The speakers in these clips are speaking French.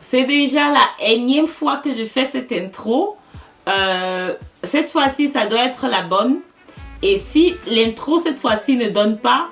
C'est déjà la énième fois que je fais cette intro. Cette fois-ci, ça doit être la bonne. Et si l'intro cette fois-ci ne donne pas,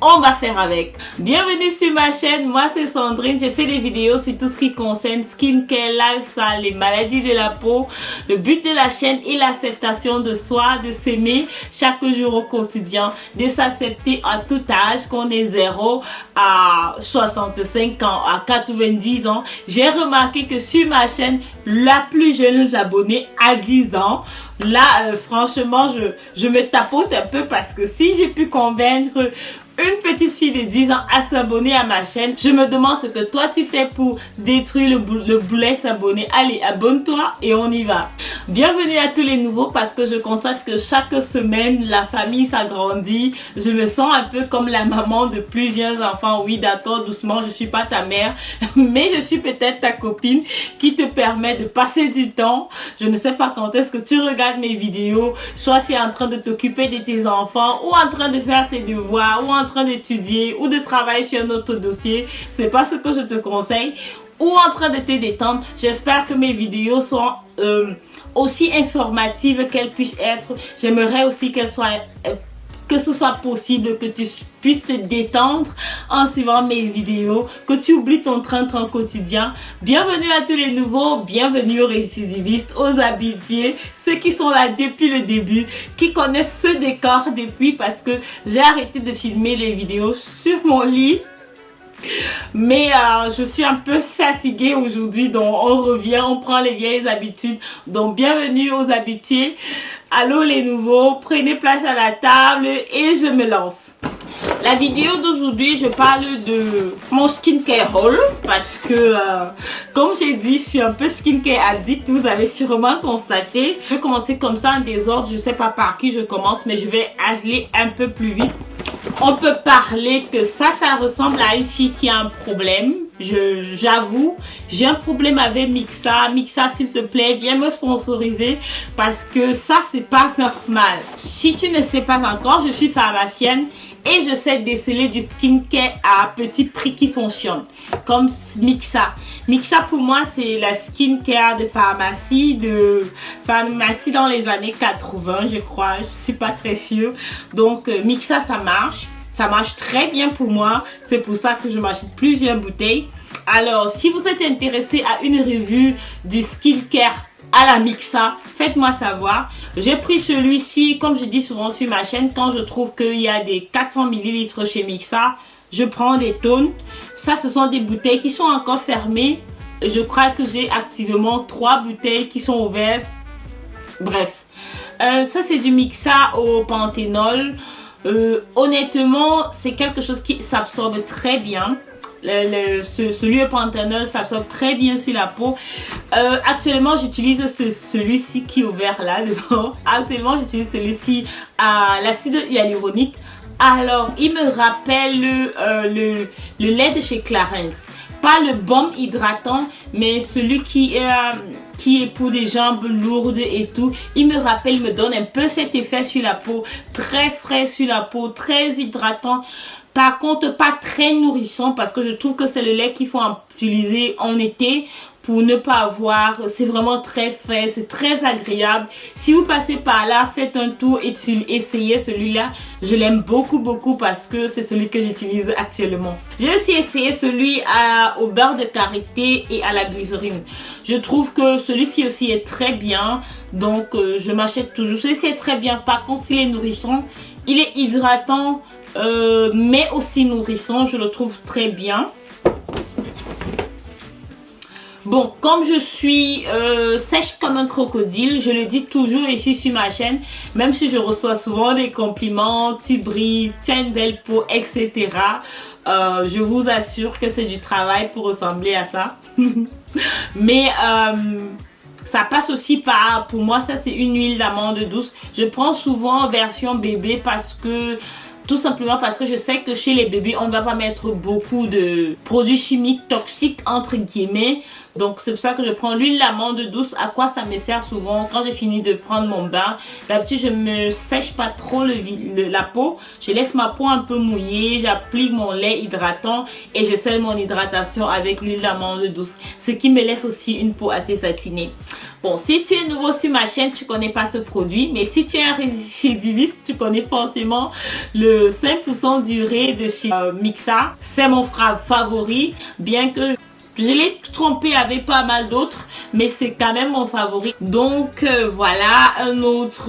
on va faire avec. Bienvenue sur ma chaîne, moi c'est Sandrine. Je fais des vidéos sur tout ce qui concerne skincare, lifestyle, les maladies de la peau. Le but de la chaîne est l'acceptation de soi, de s'aimer chaque jour au quotidien, de s'accepter à tout âge, qu'on est 0 à 65 ans, à 90 ans. J'ai remarqué que sur ma chaîne, la plus jeune abonnée à 10 ans. Là, franchement, je me tapote un peu parce que si j'ai pu convaincre une petite fille de 10 ans à s'abonner à ma chaîne, je me demande ce que toi tu fais pour détruire le boulet s'abonner. Allez, abonne-toi et on y va. Bienvenue à tous les nouveaux parce que je constate que chaque semaine, la famille s'agrandit. Je me sens un peu comme la maman de plusieurs enfants. Oui, d'accord, doucement, je suis pas ta mère, mais je suis peut-être ta copine qui te permet de passer du temps. Je ne sais pas quand est-ce que tu regardes mes vidéos, soit c'est en train de t'occuper de tes enfants ou en train de faire tes devoirs ou en train d'étudier ou de travailler sur un autre dossier. C'est pas ce que je te conseille. Ou en train de te détendre. J'espère que mes vidéos sont aussi informatives qu'elles puissent être. J'aimerais aussi qu'elles soient que ce soit possible que tu puisses te détendre en suivant mes vidéos, que tu oublies ton train-train quotidien. Bienvenue à tous les nouveaux, bienvenue aux récidivistes, aux habitués, ceux qui sont là depuis le début, qui connaissent ce décor depuis parce que j'ai arrêté de filmer les vidéos sur mon lit. Mais je suis un peu fatiguée aujourd'hui, donc on revient, on prend les vieilles habitudes. Donc bienvenue aux habitués. Allô les nouveaux, prenez place à la table et je me lance. La vidéo d'aujourd'hui, je parle de mon skincare haul parce que, comme j'ai dit, je suis un peu skincare addict, vous avez sûrement constaté. Je vais commencer comme ça en désordre, je sais pas par qui je commence, mais je vais aller un peu plus vite. On peut parler que ça ressemble à une fille qui a un problème. J'avoue, j'ai un problème avec Mixa. Mixa, s'il te plaît, viens me sponsoriser parce que ça, c'est pas normal. Si tu ne sais pas encore, je suis pharmacienne et je sais déceler du skincare à petit prix qui fonctionne. Comme Mixa. Mixa, pour moi, c'est la skincare de pharmacie dans les années 80, je crois. Je suis pas très sûre. Donc, Mixa, ça marche. Ça marche très bien pour moi. C'est pour ça que je m'achète plusieurs bouteilles. Alors, si vous êtes intéressé à une revue du skincare à la Mixa, faites-moi savoir. J'ai pris celui-ci, comme je dis souvent sur ma chaîne, quand je trouve qu'il y a des 400 ml chez Mixa, je prends des tonnes. Ça, ce sont des bouteilles qui sont encore fermées. Je crois que j'ai activement 3 bouteilles qui sont ouvertes. Bref. Ça, c'est du Mixa au panthénol. Honnêtement, c'est quelque chose qui s'absorbe très bien. Celui au panthénol s'absorbe très bien sur la peau. Actuellement, j'utilise celui-ci qui est ouvert là devant. Actuellement, j'utilise celui-ci à l'acide hyaluronique. Alors, il me rappelle le lait de chez Clarins. Pas le baume hydratant, mais celui qui est pour des jambes lourdes et tout. Il me rappelle, il me donne un peu cet effet sur la peau. Très frais sur la peau, très hydratant. Par contre, pas très nourrissant parce que je trouve que c'est le lait qu'il faut utiliser en été pour ne pas avoir. C'est vraiment très frais, c'est très agréable. Si vous passez par là, faites un tour et essayez celui-là. Je l'aime beaucoup parce que c'est celui que j'utilise actuellement. J'ai aussi essayé celui au beurre de karité et à la glycérine. Je trouve que celui-ci aussi est très bien. Donc, je m'achète toujours. Celui-ci est très bien. Par contre, il est nourrissant. Il est hydratant. Mais aussi nourrissant, je le trouve très bien. Bon, comme je suis sèche comme un crocodile, je le dis toujours ici sur ma chaîne, même si je reçois souvent des compliments, tu brilles, tu as une belle peau, etc. Je vous assure que c'est du travail pour ressembler à ça. Mais ça passe aussi pour moi, ça c'est une huile d'amande douce. Je prends souvent version bébé parce que Tout simplement parce que je sais que chez les bébés, on ne va pas mettre beaucoup de produits chimiques toxiques entre guillemets. Donc c'est pour ça que je prends l'huile d'amande douce. À quoi ça me sert souvent quand j'ai fini de prendre mon bain? D'habitude je me sèche pas trop la peau. Je laisse ma peau un peu mouillée. J'applique mon lait hydratant et je scelle mon hydratation avec l'huile d'amande douce. Ce qui me laisse aussi une peau assez satinée. Bon, si tu es nouveau sur ma chaîne, tu connais pas ce produit, mais si tu es un récidiviste, tu connais forcément le 5% d'urée de chez Mixa. C'est mon favori, bien que je l'ai trompé avec pas mal d'autres, mais c'est quand même mon favori. Donc voilà, un autre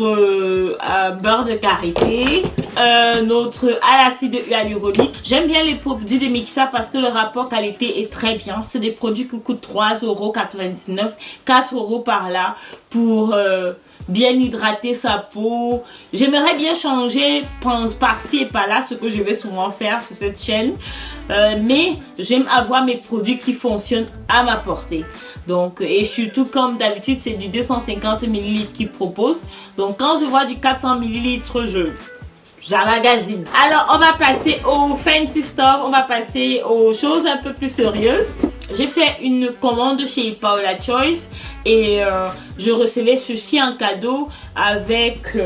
beurre de karité, un autre à l'acide hyaluronique. J'aime bien les produits de Mixa parce que le rapport qualité est très bien. C'est des produits qui coûtent 3,99 €, 4 € par là pour bien hydrater sa peau. J'aimerais bien changer par-ci et par-là, ce que je vais souvent faire sur cette chaîne, mais j'aime avoir mes produits qui fonctionnent à ma portée. Donc, et surtout comme d'habitude c'est du 250 ml qu'ils proposent. Donc quand je vois du 400 ml, j'emmagasine. Alors on va passer au fancy stuff, on va passer aux choses un peu plus sérieuses. J'ai fait une commande chez Paola Choice et je recevais ceci en cadeau avec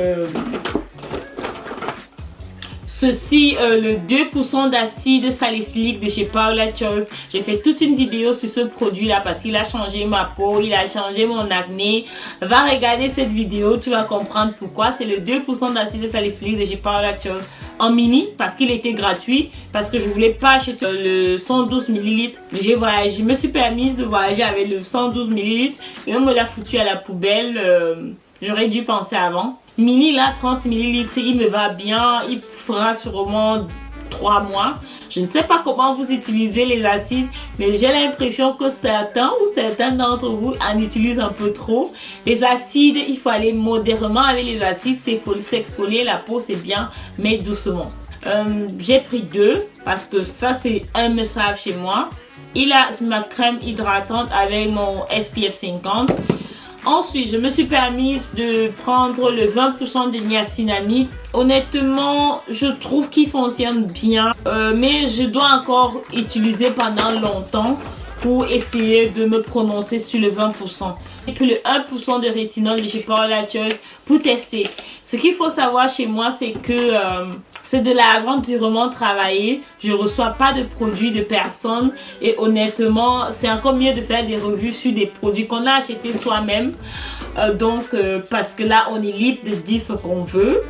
ceci, le 2% d'acide salicylique de chez Paola Choice. J'ai fait toute une vidéo sur ce produit là parce qu'il a changé ma peau, il a changé mon acné. Va regarder cette vidéo, tu vas comprendre pourquoi. C'est le 2% d'acide salicylique de chez Paola Choice en mini parce qu'il était gratuit, parce que je voulais pas acheter le 112 ml. J'ai voyagé, je me suis permise de voyager avec le 112 ml et on me l'a foutu à la poubelle. J'aurais dû penser avant. Mini là, 30 ml, il me va bien, il fera sûrement 3 mois. Je ne sais pas comment vous utilisez les acides, mais j'ai l'impression que certains d'entre vous en utilisent un peu trop. Les acides, il faut aller modérément avec les acides. C'est s'exfolier la peau, c'est bien, mais doucement. J'ai pris 2 parce que ça c'est un must-have chez moi. Il a ma crème hydratante avec mon SPF 50. Ensuite, je me suis permise de prendre le 20% de niacinamide. Honnêtement, je trouve qu'il fonctionne bien, mais je dois encore utiliser pendant longtemps pour essayer de me prononcer sur le 20%. Et puis le 1% de rétinol de chez Paola Choice pour tester. Ce qu'il faut savoir chez moi, c'est que c'est de l'argent durement travaillé. Je reçois pas de produits de personne et honnêtement, c'est encore mieux de faire des revues sur des produits qu'on a achetés soi-même. Parce que là, on est libre de dire ce qu'on veut.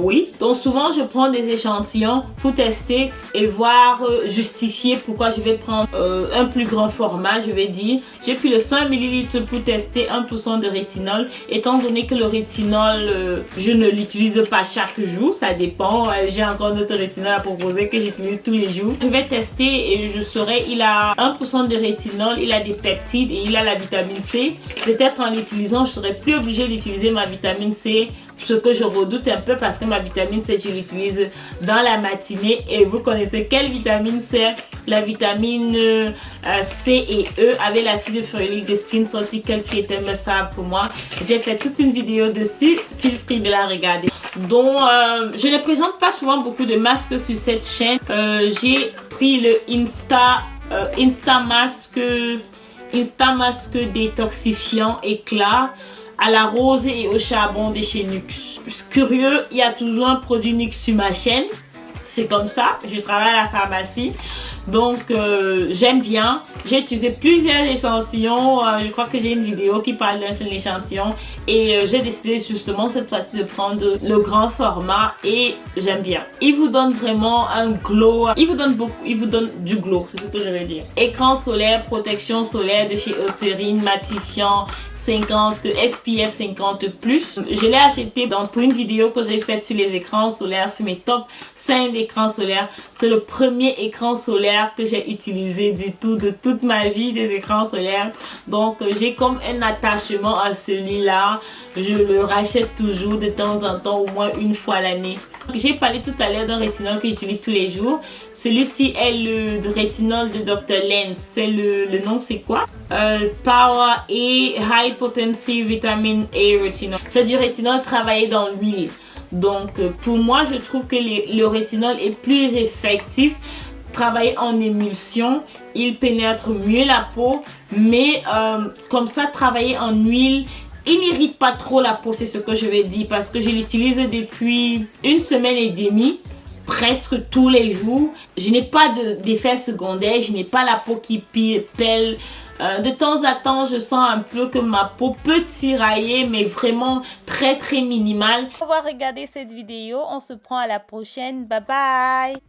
Oui, donc souvent je prends des échantillons pour tester et voir justifier pourquoi je vais prendre un plus grand format. Je vais dire, j'ai pris le 100 ml pour tester 1% de rétinol, étant donné que le rétinol je ne l'utilise pas chaque jour, ça dépend. J'ai encore d'autres rétinol à proposer que j'utilise tous les jours. Je vais tester et je saurai, il a 1% de rétinol, il a des peptides et il a la vitamine C. Peut-être en l'utilisant je serai plus obligée d'utiliser ma vitamine C, ce que je redoute un peu parce que ma vitamine C, je l'utilise dans la matinée. Et vous connaissez quelle vitamine C? La vitamine C et E avec l'acide férulique de Skin Sorticle qui est un must-have pour moi. J'ai fait toute une vidéo dessus. Feel free de la regarder. Donc, je ne présente pas souvent beaucoup de masques sur cette chaîne. J'ai pris le Insta Masque détoxifiant éclat à la rose et au charbon de chez Nuxe. Curieux, il y a toujours un produit Nuxe sur ma chaîne. C'est comme ça, je travaille à la pharmacie. Donc j'aime bien. J'ai utilisé plusieurs échantillons. Je crois que j'ai une vidéo qui parle d'un seul échantillon. Et j'ai décidé justement cette fois-ci de prendre le grand format. Et j'aime bien. Il vous donne vraiment un glow. Il vous donne du glow, c'est ce que je veux dire. Écran solaire, protection solaire de chez Eucérine, matifiant 50, SPF 50+. Je l'ai acheté pour une vidéo que j'ai faite sur les écrans solaires, sur mes top 5 écrans solaires. C'est le premier écran solaire que j'ai utilisé de toute ma vie, des écrans solaires. Donc j'ai comme un attachement à celui-là. Je le rachète toujours de temps en temps, au moins une fois l'année. J'ai parlé tout à l'heure d'un rétinol que j'utilise tous les jours. Celui-ci est le rétinol de Dr. Lens. C'est le nom, c'est quoi? Power et High Potency Vitamin A Retinol. C'est du rétinol travaillé dans l'huile. Donc pour moi, je trouve que le rétinol est plus effectif. Travailler en émulsion, il pénètre mieux la peau, mais comme ça, travailler en huile, il n'irrite pas trop la peau, c'est ce que je vais dire, parce que je l'utilise depuis 1 semaine et demie, presque tous les jours. Je n'ai pas d'effet secondaire, je n'ai pas la peau qui pèle. De temps à temps, je sens un peu que ma peau peut tirailler, mais vraiment très très minimal. Pour avoir regardé cette vidéo, on se prend à la prochaine. Bye bye!